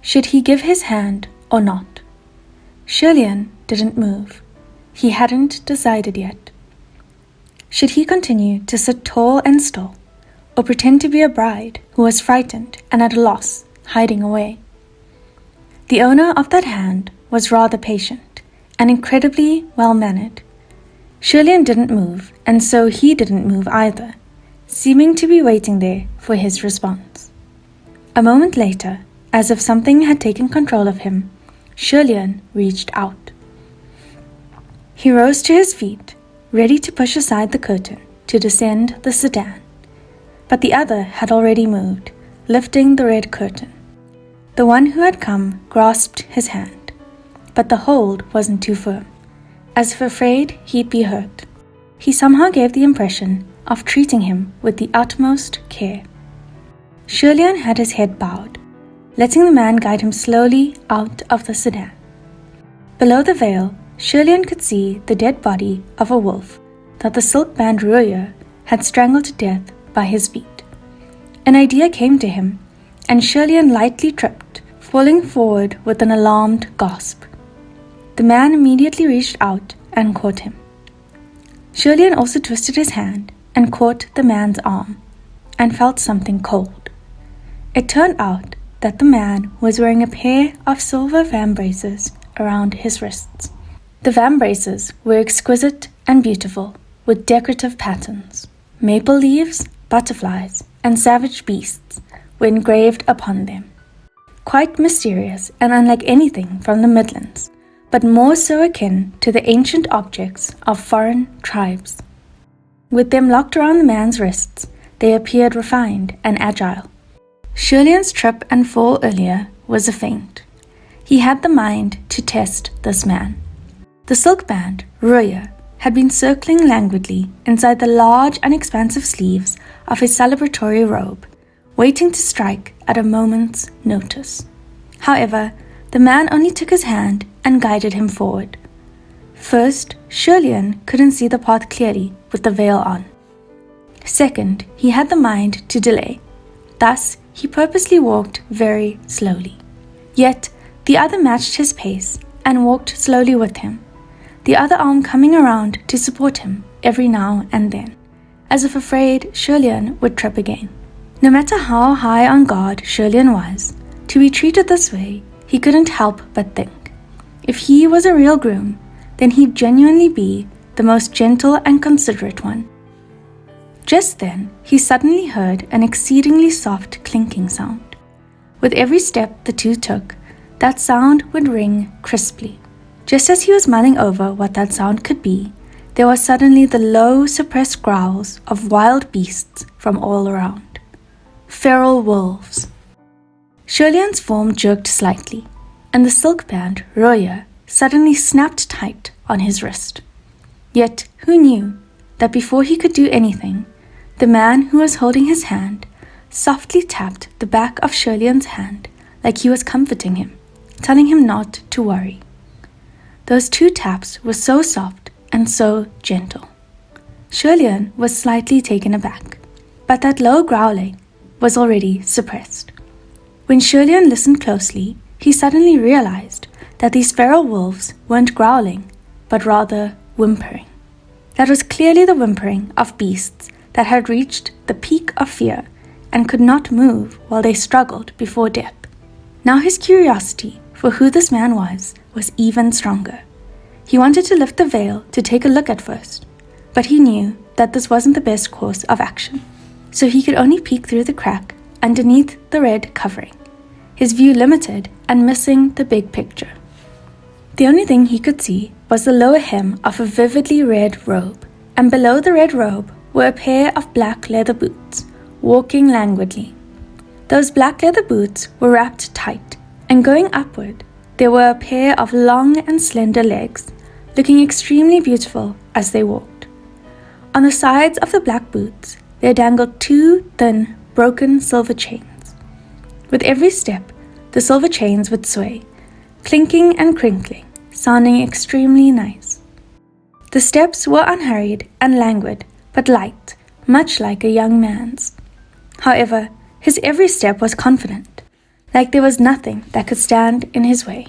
Should he give his hand or not? Shirlian didn't move. He hadn't decided yet. Should he continue to sit tall and still, or pretend to be a bride who was frightened and at a loss, hiding away? The owner of that hand was rather patient and incredibly well-mannered. Shirlian didn't move, and so he didn't move either, seeming to be waiting there for his response. A moment later, as if something had taken control of him, Shirlian reached out. He rose to his feet, ready to push aside the curtain to descend the sedan. But the other had already moved, lifting the red curtain. The one who had come grasped his hand, but the hold wasn't too firm, as if afraid he'd be hurt. He somehow gave the impression of treating him with the utmost care. Shirlian had his head bowed, letting the man guide him slowly out of the sedan. Below the veil, Shirlian could see the dead body of a wolf that the silk-band Ruya had strangled to death by his feet. An idea came to him, and Shirlian lightly tripped, falling forward with an alarmed gasp. The man immediately reached out and caught him. Shirlian also twisted his hand and caught the man's arm, and felt something cold. It turned out that the man was wearing a pair of silver vambraces around his wrists. The vambraces were exquisite and beautiful, with decorative patterns. Maple leaves, butterflies, and savage beasts were engraved upon them. Quite mysterious and unlike anything from the Midlands, but more so akin to the ancient objects of foreign tribes. With them locked around the man's wrists, they appeared refined and agile. Shirlian's trip and fall earlier was a feint. He had the mind to test this man. The silk band, Ruya, had been circling languidly inside the large and expansive sleeves of his celebratory robe, waiting to strike at a moment's notice. However, the man only took his hand and guided him forward. First, Shirlian couldn't see the path clearly with the veil on. Second, he had the mind to delay. Thus, he purposely walked very slowly. Yet, the other matched his pace and walked slowly with him, the other arm coming around to support him every now and then, as if afraid Shirlian would trip again. No matter how high on guard Shirlian was, to be treated this way, he couldn't help but think. If he was a real groom, then he'd genuinely be the most gentle and considerate one. Just then, he suddenly heard an exceedingly soft clinking sound. With every step the two took, that sound would ring crisply. Just as he was mulling over what that sound could be, there was suddenly the low, suppressed growls of wild beasts from all around. Feral wolves. Shirlian's form jerked slightly, and the silk band, Ruya, suddenly snapped tight on his wrist. Yet, who knew that before he could do anything, the man who was holding his hand softly tapped the back of Shirlian's hand like he was comforting him, telling him not to worry. Those two taps were so soft and so gentle. Shirlian was slightly taken aback, but that low growling was already suppressed. When Shirlian listened closely, he suddenly realized that these feral wolves weren't growling, but rather whimpering. That was clearly the whimpering of beasts that had reached the peak of fear and could not move while they struggled before death. Now his curiosity for who this man was even stronger. He wanted to lift the veil to take a look at first, but he knew that this wasn't the best course of action, so he could only peek through the crack underneath the red covering, his view limited and missing the big picture. The only thing he could see was the lower hem of a vividly red robe, and below the red robe were a pair of black leather boots, walking languidly. Those black leather boots were wrapped tight, and going upward, there were a pair of long and slender legs, looking extremely beautiful as they walked. On the sides of the black boots, there dangled two thin, broken silver chains. With every step, the silver chains would sway, clinking and crinkling, sounding extremely nice. The steps were unhurried and languid, but light, much like a young man's. However, his every step was confident. like there was nothing that could stand in his way.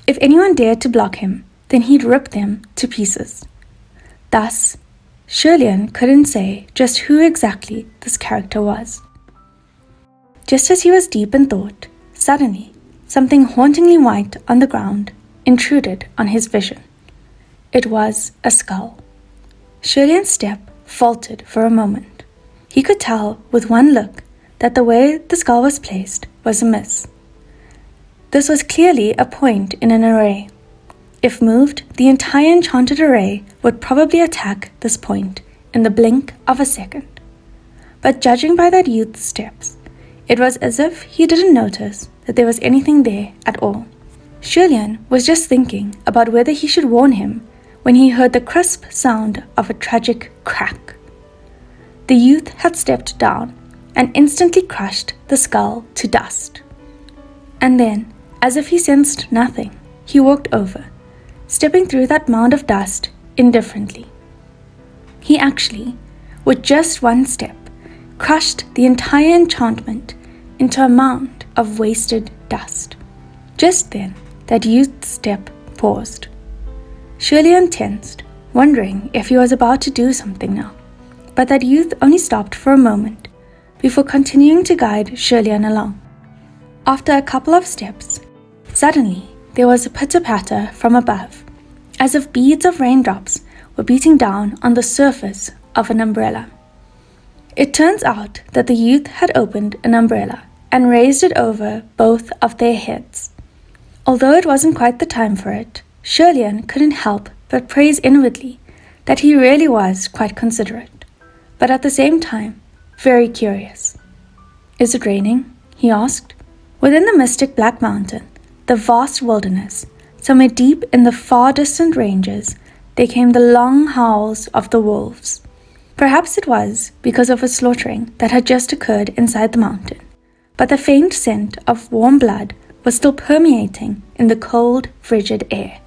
If anyone dared to block him, then he'd rip them to pieces. Thus, Shirlian couldn't say just who exactly this character was. Just as he was deep in thought, suddenly, something hauntingly white on the ground intruded on his vision. It was a skull. Shirlian's step faltered for a moment. He could tell with one look that the way the skull was placed was amiss. This was clearly a point in an array. If moved, the entire enchanted array would probably attack this point in the blink of a second. But judging by that youth's steps, it was as if he didn't notice that there was anything there at all. Shirlian was just thinking about whether he should warn him when he heard the crisp sound of a tragic crack. The youth had stepped down and instantly crushed the skull to dust. And then, as if he sensed nothing, he walked over, stepping through that mound of dust indifferently. He actually, with just one step, crushed the entire enchantment into a mound of wasted dust. Just then, that youth's step paused. Shirlian tensed, wondering if he was about to do something now, but that youth only stopped for a moment before continuing to guide Shirlian along. After a couple of steps, suddenly there was a pitter-patter from above, as if beads of raindrops were beating down on the surface of an umbrella. It turns out that the youth had opened an umbrella and raised it over both of their heads. Although it wasn't quite the time for it, Shirlian couldn't help but praise inwardly that he really was quite considerate, but at the same time, very curious. "Is it raining?" he asked. Within the mystic Black Mountain, the vast wilderness, somewhere deep in the far distant ranges, there came the long howls of the wolves. Perhaps it was because of a slaughtering that had just occurred inside the mountain, but the faint scent of warm blood was still permeating in the cold, frigid air.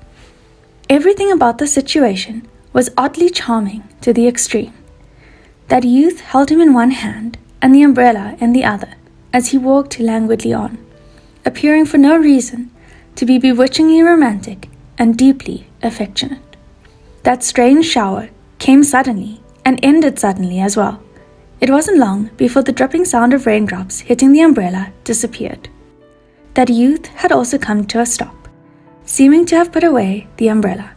Everything about the situation was oddly charming to the extreme. That youth held him in one hand and the umbrella in the other as he walked languidly on, appearing for no reason to be bewitchingly romantic and deeply affectionate. That strange shower came suddenly and ended suddenly as well. It wasn't long before the dripping sound of raindrops hitting the umbrella disappeared. That youth had also come to a stop, seeming to have put away the umbrella.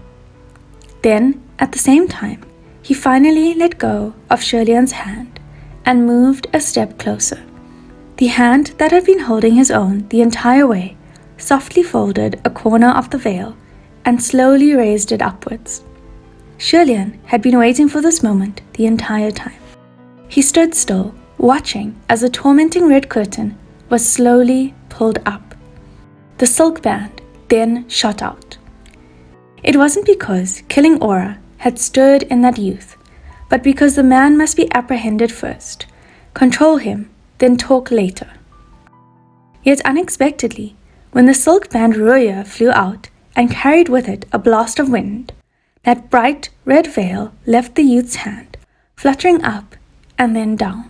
Then, at the same time, he finally let go of Shirlian's hand and moved a step closer. The hand that had been holding his own the entire way softly folded a corner of the veil and slowly raised it upwards. Shirlian had been waiting for this moment the entire time. He stood still, watching as the tormenting red curtain was slowly pulled up. The silk band then shot out. It wasn't because killing aura had stirred in that youth, but because the man must be apprehended first, control him, then talk later. Yet unexpectedly, when the silk band Ruya flew out and carried with it a blast of wind, that bright red veil left the youth's hand, fluttering up and then down.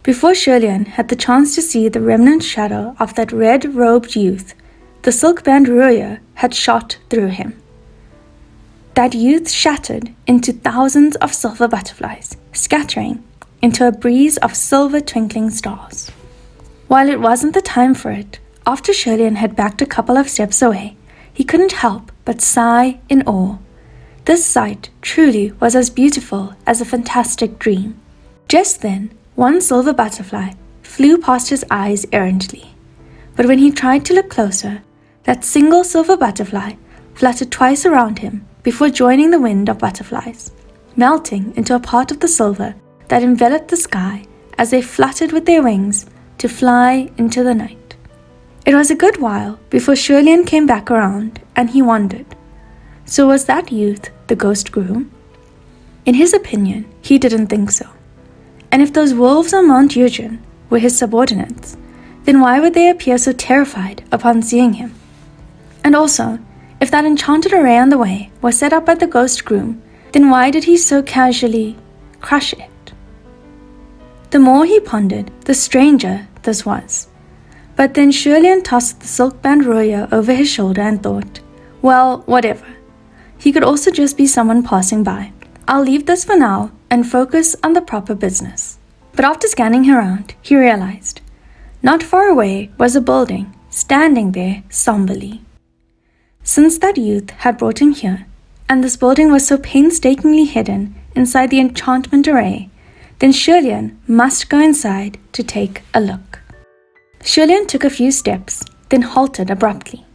Before Shirlian had the chance to see the remnant shadow of that red-robed youth, the silk band Ruya had shot through him. That youth shattered into thousands of silver butterflies, scattering into a breeze of silver twinkling stars. While it wasn't the time for it, after Shirlian had backed a couple of steps away, he couldn't help but sigh in awe. This sight truly was as beautiful as a fantastic dream. Just then, one silver butterfly flew past his eyes errantly. But when he tried to look closer, that single silver butterfly fluttered twice around him before joining the wind of butterflies, melting into a part of the silver that enveloped the sky as they fluttered with their wings to fly into the night. It was a good while before Shirlian came back around, and he wondered, so was that youth the ghost groom? In his opinion, he didn't think so. And if those wolves on Mount Yujin were his subordinates, then why would they appear so terrified upon seeing him? And also, if that enchanted array on the way was set up by the ghost groom, then why did he so casually crush it? The more he pondered, the stranger this was. But then Shirlian tossed the silk bandroya over his shoulder and thought, well, whatever. He could also just be someone passing by. I'll leave this for now and focus on the proper business. But after scanning around, he realized, not far away was a building, standing there somberly. Since that youth had brought him here, and this building was so painstakingly hidden inside the enchantment array, then Shirlian must go inside to take a look. Shirlian took a few steps, then halted abruptly.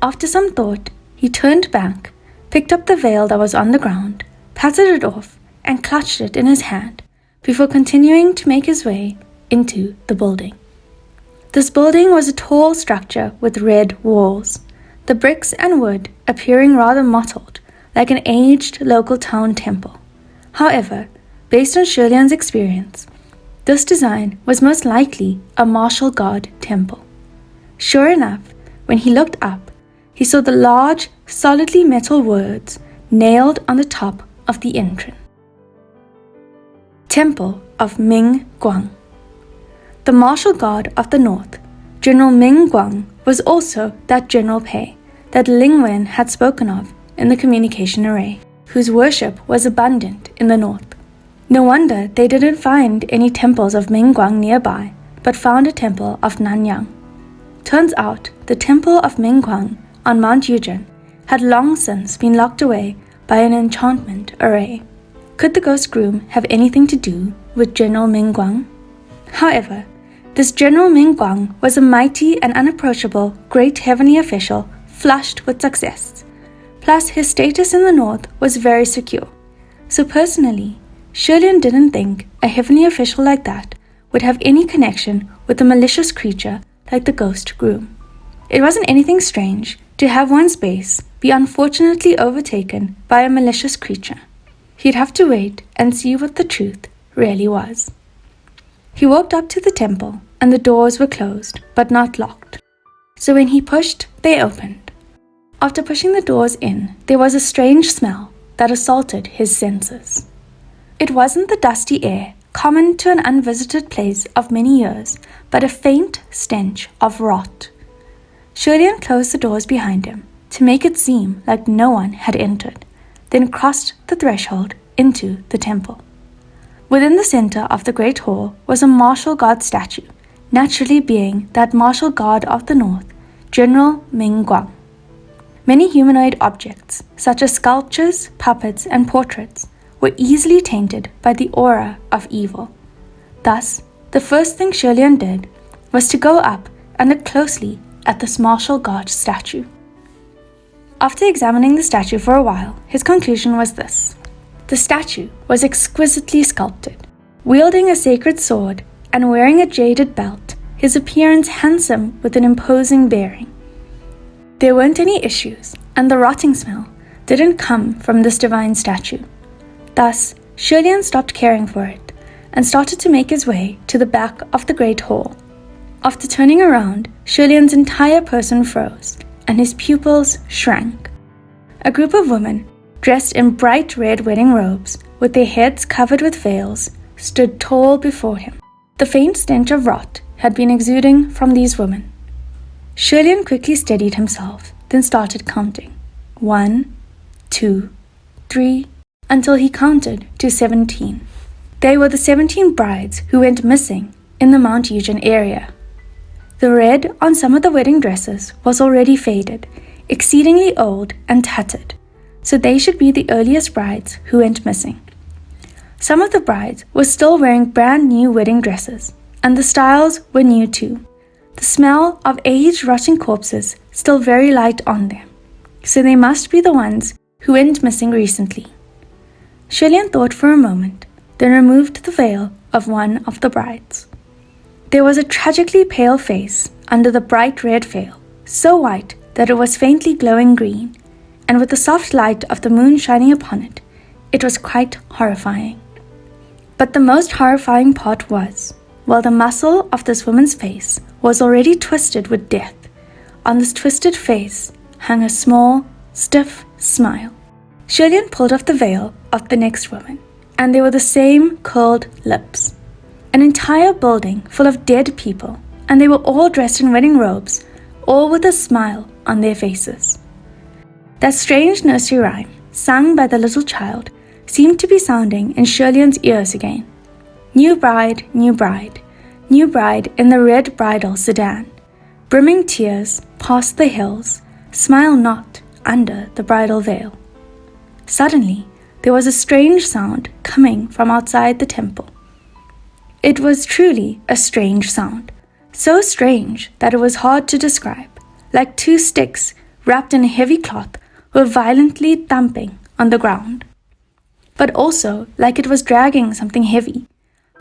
After some thought, he turned back, picked up the veil that was on the ground, patted it off, and clutched it in his hand before continuing to make his way into the building. This building was a tall structure with red walls, the bricks and wood appearing rather mottled, like an aged local town temple. However, based on Shirlian's experience, this design was most likely a martial god temple. Sure enough, when he looked up, he saw the large, solidly metal words nailed on the top of the entrance. Temple of Ming Guang. The martial god of the north, General Ming Guang, was also that General Pei that Ling Wen had spoken of in the communication array, whose worship was abundant in the north. No wonder they didn't find any temples of Ming Guang nearby, but found a temple of Nanyang. Turns out the temple of Ming Guang on Mount Yuzhen had long since been locked away by an enchantment array. Could the ghost groom have anything to do with General Ming Guang? However, this General Ming Guang was a mighty and unapproachable great heavenly official flushed with success. Plus, his status in the north was very secure. So personally, Shirlian didn't think a heavenly official like that would have any connection with a malicious creature like the ghost groom. It wasn't anything strange to have one's base be unfortunately overtaken by a malicious creature. He'd have to wait and see what the truth really was. He walked up to the temple and the doors were closed but not locked. So when he pushed, they opened. After pushing the doors in, there was a strange smell that assaulted his senses. It wasn't the dusty air common to an unvisited place of many years, but a faint stench of rot. Shirlian closed the doors behind him to make it seem like no one had entered, then crossed the threshold into the temple. Within the center of the great hall was a martial god statue, naturally being that martial god of the north, General Ming Guang. Many humanoid objects, such as sculptures, puppets, and portraits, were easily tainted by the aura of evil. Thus, the first thing Shirlian did was to go up and look closely at this martial god statue. After examining the statue for a while, his conclusion was this. The statue was exquisitely sculpted. Wielding a sacred sword and wearing a jaded belt, his appearance handsome with an imposing bearing. There weren't any issues, and the rotting smell didn't come from this divine statue. Thus, Shirlian stopped caring for it and started to make his way to the back of the great hall. After turning around, Shirlian's entire person froze, and his pupils shrank. A group of women, dressed in bright red wedding robes, with their heads covered with veils, stood tall before him. The faint stench of rot had been exuding from these women. Shirlian quickly steadied himself, then started counting. 1, 2, 3, until he counted to 17. They were the 17 brides who went missing in the Mount Yuzhen area. The red on some of the wedding dresses was already faded, exceedingly old and tattered, so they should be the earliest brides who went missing. Some of the brides were still wearing brand new wedding dresses, and the styles were new too. The smell of aged rotting corpses still very light on them, so they must be the ones who went missing recently. Shirlian thought for a moment, then removed the veil of one of the brides. There was a tragically pale face under the bright red veil, so white that it was faintly glowing green, and with the soft light of the moon shining upon it, it was quite horrifying. But the most horrifying part was, while the muscle of this woman's face was already twisted with death, on this twisted face hung a small, stiff smile. Shirlian pulled off the veil of the next woman, and there were the same curled lips. An entire building full of dead people, and they were all dressed in wedding robes, all with a smile on their faces. That strange nursery rhyme, sung by the little child, seemed to be sounding in Shirley's ears again. New bride, new bride, new bride in the red bridal sedan. Brimming tears past the hills, smile not under the bridal veil. Suddenly, there was a strange sound coming from outside the temple. It was truly a strange sound, so strange that it was hard to describe, like two sticks wrapped in a heavy cloth were violently thumping on the ground, but also like it was dragging something heavy,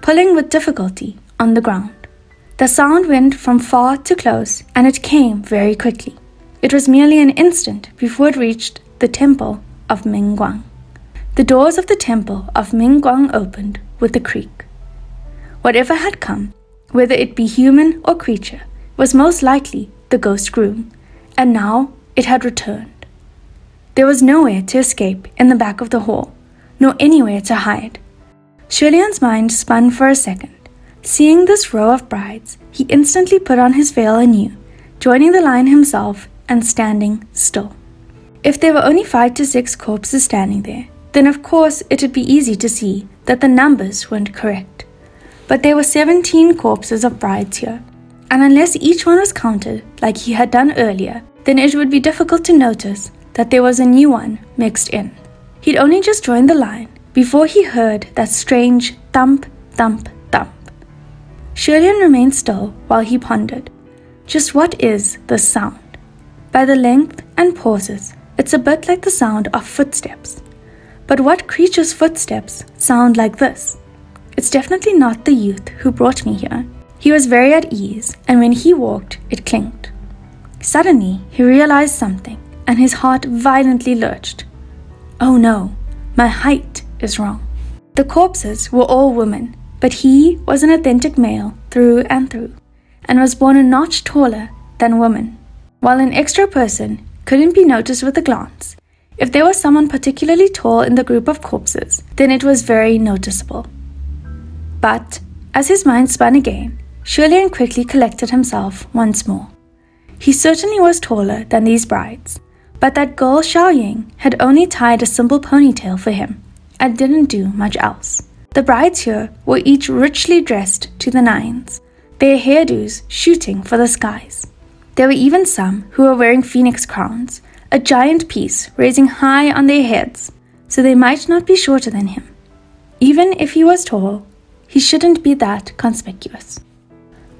pulling with difficulty on the ground. The sound went from far to close, and it came very quickly. It was merely an instant before it reached the temple of Mingguang. The doors of the temple of Mingguang opened with a creak. Whatever had come, whether it be human or creature, was most likely the ghost groom, and now it had returned. There was nowhere to escape in the back of the hall, nor anywhere to hide. Shirley's mind spun for a second. Seeing this row of brides, he instantly put on his veil anew, joining the line himself and standing still. If there were only 5 to 6 corpses standing there, then of course it would be easy to see that the numbers weren't correct. But there were 17 corpses of brides here, and unless each one was counted like he had done earlier, then it would be difficult to notice that there was a new one mixed in. He'd only just joined the line before he heard that strange thump, thump, thump. Shirley remained still while he pondered. Just what is this sound? By the length and pauses, it's a bit like the sound of footsteps. But what creature's footsteps sound like this? It's definitely not the youth who brought me here. He was very at ease, and when he walked, it clinked. Suddenly, he realized something, and his heart violently lurched. Oh no, my height is wrong. The corpses were all women, but he was an authentic male through and through, and was born a notch taller than woman. While an extra person couldn't be noticed with a glance, if there was someone particularly tall in the group of corpses, then it was very noticeable. But, as his mind spun again, Shirley quickly collected himself once more. He certainly was taller than these brides, but that girl Xiao Ying had only tied a simple ponytail for him, and didn't do much else. The brides here were each richly dressed to the nines, their hairdos shooting for the skies. There were even some who were wearing phoenix crowns, a giant piece raising high on their heads, so they might not be shorter than him. Even if he was tall, he shouldn't be that conspicuous.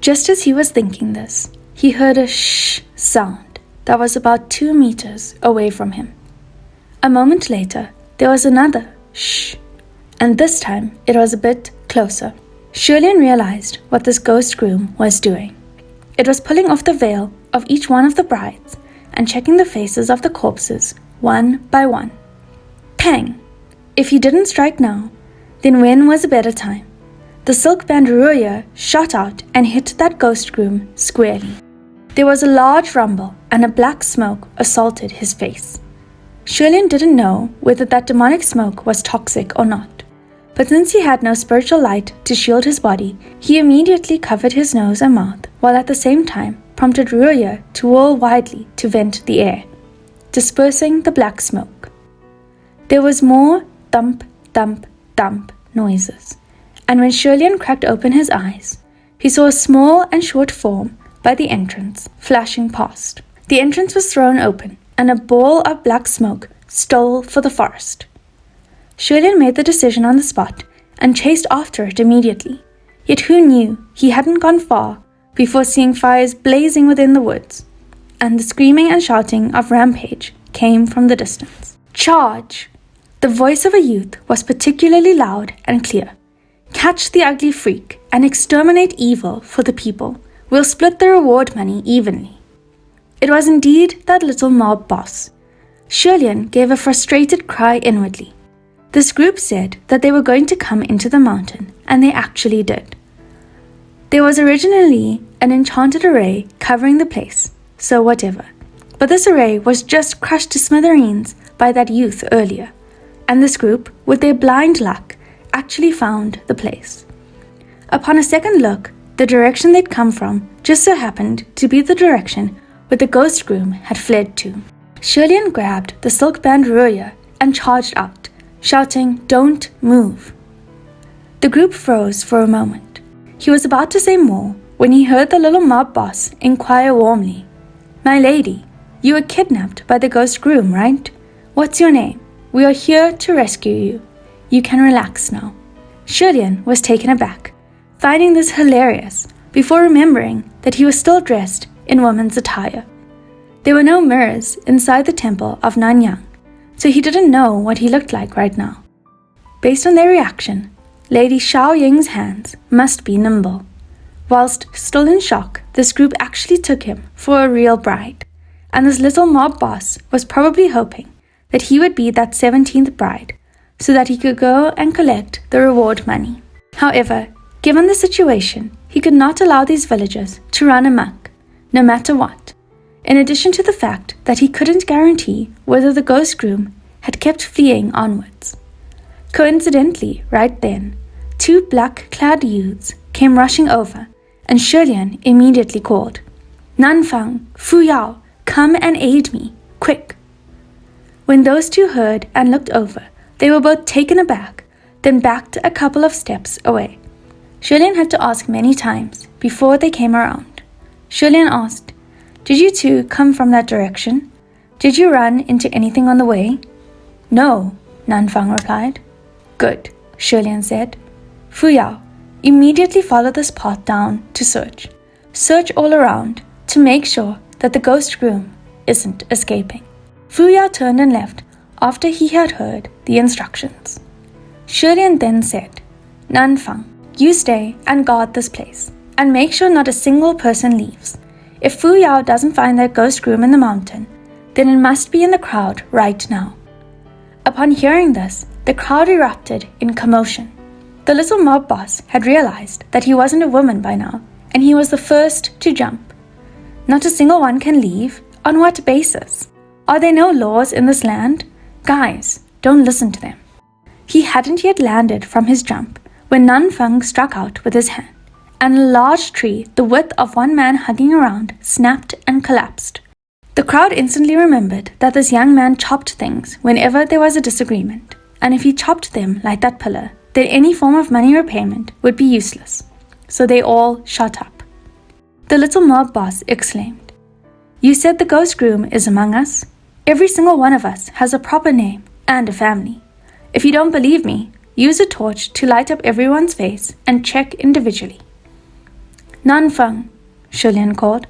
Just as he was thinking this, he heard a shh sound that was about 2 meters away from him. A moment later, there was another shh, and this time it was a bit closer. Shirley realized what this ghost groom was doing. It was pulling off the veil of each one of the brides and checking the faces of the corpses one by one. Pang! If he didn't strike now, then when was a better time? The silk bandolier shot out and hit that ghost groom squarely. There was a large rumble and a black smoke assaulted his face. Shirley didn't know whether that demonic smoke was toxic or not, but since he had no spiritual light to shield his body, he immediately covered his nose and mouth, while at the same time prompted Ruya to whirl widely to vent the air, dispersing the black smoke. There was more thump, thump, thump noises, and when Shirley cracked open his eyes, he saw a small and short form by the entrance flashing past. The entrance was thrown open, and a ball of black smoke stole for the forest. Shirley made the decision on the spot and chased after it immediately. Yet who knew he hadn't gone far before seeing fires blazing within the woods, and the screaming and shouting of rampage came from the distance. Charge! The voice of a youth was particularly loud and clear. Catch the ugly freak and exterminate evil for the people. We'll split the reward money evenly. It was indeed that little mob boss. Shirley gave a frustrated cry inwardly. This group said that they were going to come into the mountain, and they actually did. There was originally an enchanted array covering the place, so whatever. But this array was just crushed to smithereens by that youth earlier, and this group, with their blind luck, actually found the place. Upon a second look, the direction they'd come from, just so happened to be the direction where the ghost groom had fled to. Shirley grabbed the silk bandolier and charged out, shouting, "Don't move!" The group froze for a moment. He was about to say more when he heard the little mob boss inquire warmly, "My lady, you were kidnapped by the ghost groom, right? What's your name? We are here to rescue you. You can relax now." Shirley was taken aback, finding this hilarious, before remembering that he was still dressed in woman's attire. There were no mirrors inside the temple of Nanyang, so he didn't know what he looked like right now. Based on their reaction, Lady Xiao Ying's hands must be nimble. Whilst still in shock, this group actually took him for a real bride, and this little mob boss was probably hoping that he would be that 17th bride, so that he could go and collect the reward money. However, given the situation, he could not allow these villagers to run amok, no matter what, in addition to the fact that he couldn't guarantee whether the ghost groom had kept fleeing onwards. Coincidentally, right then, 2 black-clad youths came rushing over, and Shirley immediately called, "Nanfang, Fu Yao, come and aid me, quick!" When those 2 heard and looked over, they were both taken aback, then backed a couple of steps away. Shirley had to ask many times before they came around. Shirley asked, "Did you 2 come from that direction? Did you run into anything on the way?" "No," Nanfang replied. "Good," Shirley said. "Fu Yao, immediately follow this path down to search. Search all around to make sure that the ghost groom isn't escaping." Fu Yao turned and left after he had heard the instructions. Shirley then said, "Nanfang, you stay and guard this place, and make sure not a single person leaves. If Fu Yao doesn't find that ghost groom in the mountain, then it must be in the crowd right now." Upon hearing this, the crowd erupted in commotion. The little mob boss had realized that he wasn't a woman by now, and he was the first to jump. Not a single one can leave? On what basis? Are there no laws in this land? Guys, don't listen to them. He hadn't yet landed from his jump when Nanfang struck out with his hand, and a large tree the width of 1 man hugging around snapped and collapsed. The crowd instantly remembered that this young man chopped things whenever there was a disagreement, and if he chopped them like that pillar, then any form of money repayment would be useless. So they all shut up. The little mob boss exclaimed, "You said the ghost groom is among us? Every single one of us has a proper name and a family. If you don't believe me, use a torch to light up everyone's face and check individually." "Nanfang," Shirley called.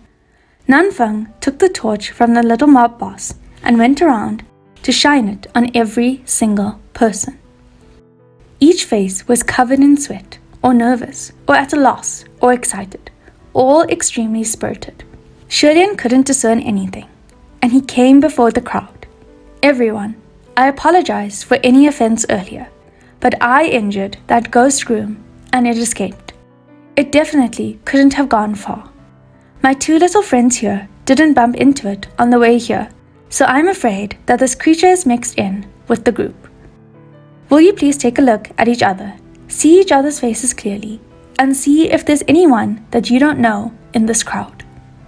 Nanfang took the torch from the little mob boss and went around to shine it on every single person. Each face was covered in sweat, or nervous, or at a loss, or excited, all extremely spirited. Shirley couldn't discern anything, and he came before the crowd. "Everyone, I apologize for any offense earlier, but I injured that ghost groom, and it escaped. It definitely couldn't have gone far. My 2 little friends here didn't bump into it on the way here, so I'm afraid that this creature is mixed in with the group. Will you please take a look at each other, see each other's faces clearly, and see if there's anyone that you don't know in this crowd?"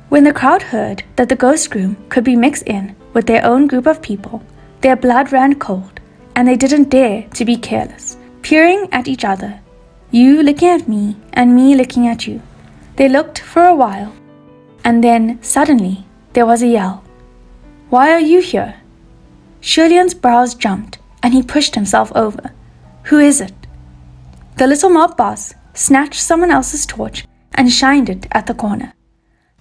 When the crowd heard that the ghost groom could be mixed in with their own group of people, their blood ran cold, and they didn't dare to be careless, peering at each other, you looking at me and me looking at you. They looked for a while, and then suddenly there was a yell. "Why are you here?" Shirley's brows jumped, and he pushed himself over. "Who is it?" The little mob boss snatched someone else's torch and shined it at the corner.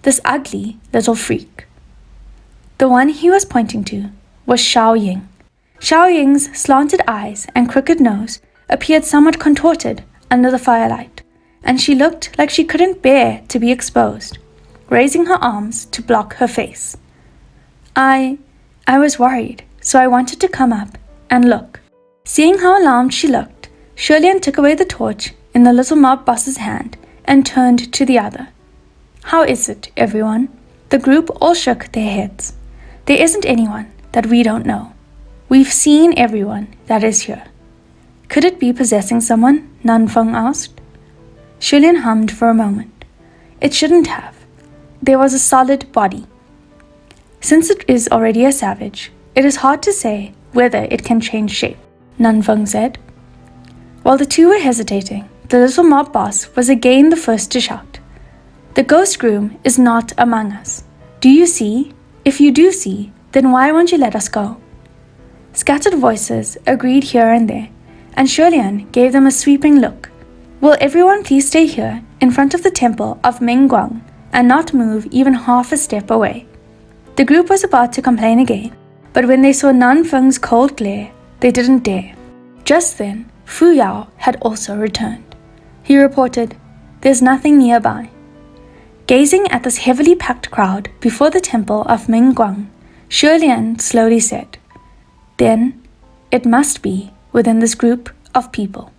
This ugly little freak. The one he was pointing to was Xiao Ying. Xiao Ying's slanted eyes and crooked nose appeared somewhat contorted under the firelight, and she looked like she couldn't bear to be exposed, raising her arms to block her face. I was worried, so I wanted to come up and look." Seeing how alarmed she looked, Shirley took away the torch in the little mob boss's hand and turned to the other. "How is it, everyone?" The group all shook their heads. "There isn't anyone that we don't know. We've seen everyone that is here." "Could it be possessing someone?" Nanfeng asked. Shirley hummed for a moment. "It shouldn't have. there was a solid body. Since it is already a savage, it is hard to say whether it can change shape, Nan Fung said. While the two were hesitating, the little mob boss was again the first to shout, "The ghost groom is not among us. Do you see? If you do see, then why won't you let us go?" Scattered voices agreed here and there, and Shulian gave them a sweeping look. "Will everyone please stay here in front of the temple of Mingguang and not move even half a step away?" The group was about to complain again, but when they saw Nan Feng's cold glare, they didn't dare. Just then, Fu Yao had also returned. He reported, "There's nothing nearby." Gazing at this heavily packed crowd before the temple of Mingguang, Shulian slowly said, "Then it must be within this group of people."